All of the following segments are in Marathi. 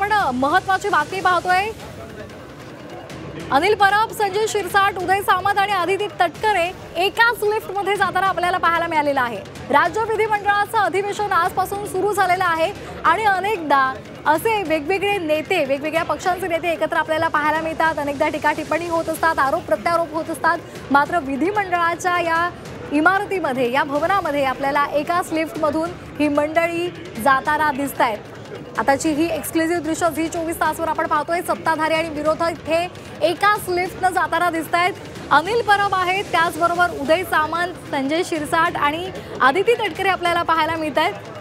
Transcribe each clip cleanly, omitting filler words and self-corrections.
आपण महत्त्वाची बातमी पाहतोय। अनिल परब, संजय शिरसाट, उदय सामंत आणि आदिती तटकरे एकाच लिफ्टमध्ये जाताना आपल्याला पाहायला मिळालेलं आहे। राज्य विधिमंडळाचं अधिवेशन आजपासून सुरू झालेलं आहे आणि अनेकदा असे वेगवेगळे नेते, वेगवेगळ्या पक्षांचे नेते एकत्र आपल्याला पाहायला मिळतात। अनेकदा टीका टिप्पणी होत असतात, आरोप प्रत्यारोप होत असतात। मात्र विधिमंडळाच्या या इमारतीमध्ये, या भवनामध्ये आपल्याला एकाच लिफ्टमधून ही मंडळी जाताना दिसतायत। आताची ही एक्सक्लुझिव्ह दृश्य झी 24 तासवर आपण पाहतोय। सत्ताधारी आणि विरोधक हे एकाच लिफ्टनं जाताना दिसतायत। अनिल परब आहेत, त्याचबरोबर उदय सामंत, संजय शिरसाट आणि आदिती तटकरे आपल्याला पाहायला मिळतात।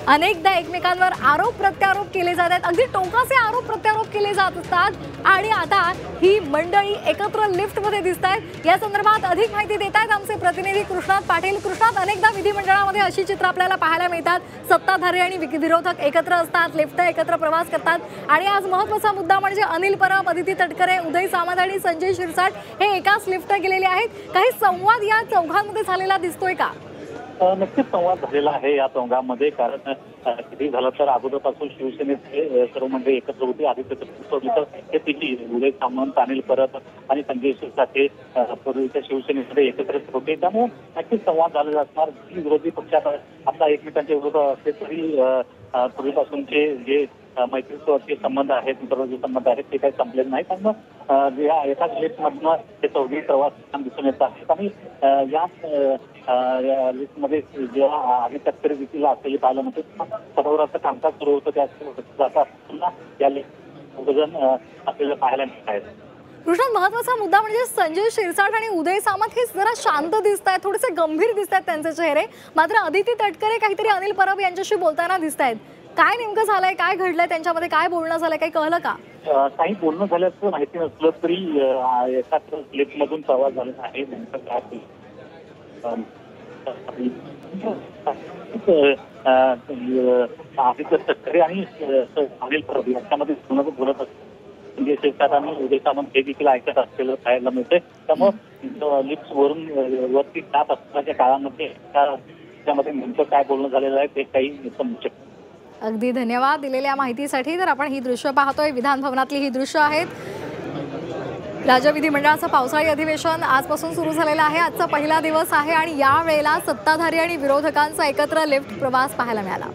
अनेकदा एकमेकांवर आरोप प्रत्यारोप केले जात आहेत, अगदी टोकाचे आरोप प्रत्यारोप केले जात असतात आणि आता ही मंडळी एकत्र लिफ्टमध्ये दिसतायत। या संदर्भात अधिक माहिती देत आहेत आमचे प्रतिनिधी कृष्णात पाटील। कृष्णात, अनेकदा विधिमंडळामध्ये अशी चित्र आपल्याला पाहायला मिळतात। सत्ताधारी आणि विरोधक एकत्र असतात, लिफ्ट एकत्र प्रवास करतात आणि आज महत्त्वाचा मुद्दा म्हणजे अनिल परब, आदिती तटकरे, उदय सामंत आणि संजय शिरसाट हे एकाच लिफ्ट गेलेले आहेत। काही संवाद या चौघांमध्ये झालेला दिसतोय का? नक्कीच संवाद झालेला आहे या चौघांमध्ये, कारण किती झालं तर अगोदरपासून शिवसेनेचे सर्व मंडळी एकत्र होती। आदित्य तटकरे हे तिघी, उदय सामंत, अनिल परब आणि संजय शिरसाट हे पूर्वीच्या शिवसेनेमध्ये एकत्र होते, त्यामुळे नक्कीच संवाद झालेला असणार। विरोधी पक्षात आपला एकमेकांच्या विरोधात असले तरी पूर्वीपासूनचे जे मैत्रीचे संबंध आहेत, मित्रवैरी संबंध आहेत, ते काही संपलेले नाहीत। त्यामुळे या एकाच लिफ्टमधनं ते चौघी प्रवास दिसून येत आहेत आणि या लिफ्टमध्ये जेव्हा आदित्य तटकरे देखील असलेली पाहायला मिळते, सरोवराचं कामकाज सुरू होतं, त्या पुन्हा या लिफ्ट आपल्याला पाहायला मिळत आहेत। कृष्ण, महत्त्वाचा मुद्दा म्हणजे संजय शिरसाट आणि उदय सामंत हे जरा शांत दिसत आहेत, थोडेसे गंभीर दिसत आहेत त्यांचे चेहरे। मात्र आदिती तटकरे काहीतरी अनिल परब यांच्याशी बोलताना दिसत आहेत। काय नेमकं झालंय, काय घडलंय, त्यांच्यामध्ये काय बोलणं झालंय, काही कळलं का? काही बोलणं झाल्याचं माहिती नसलं तरी एकाच लिफ्टमधून प्रवास झालेला आहे। नेमकं काय आदित्य तटकरे आणि अनिल परब यांच्यामध्ये बोलत असतात। संजय शिरसाट आणि उदय सामंत हे देखील ऐकत असलेलं पाहायला मिळतंय। त्यामुळे लिफ्ट वरून वरती जात असतानाच्या काळामध्ये त्यामध्ये नेमकं काय बोलणं झालेलं आहे ते काही समजू शकतं। अगदी धन्यवाद दिलेल्या माहितीसाठी। तर आपण ही दृश्य पाहतोय, विधान भवनातली ही दृश्य आहेत। राज्य विधिमंडळाचं पावसाळी अधिवेशन आजपासून सुरू झालेलं आहे। आजचा पहिला दिवस आहे आणि या वेळेला सत्ताधारी आणि विरोधकांचा एकत्र लिफ्ट प्रवास पाहायला मिळाला।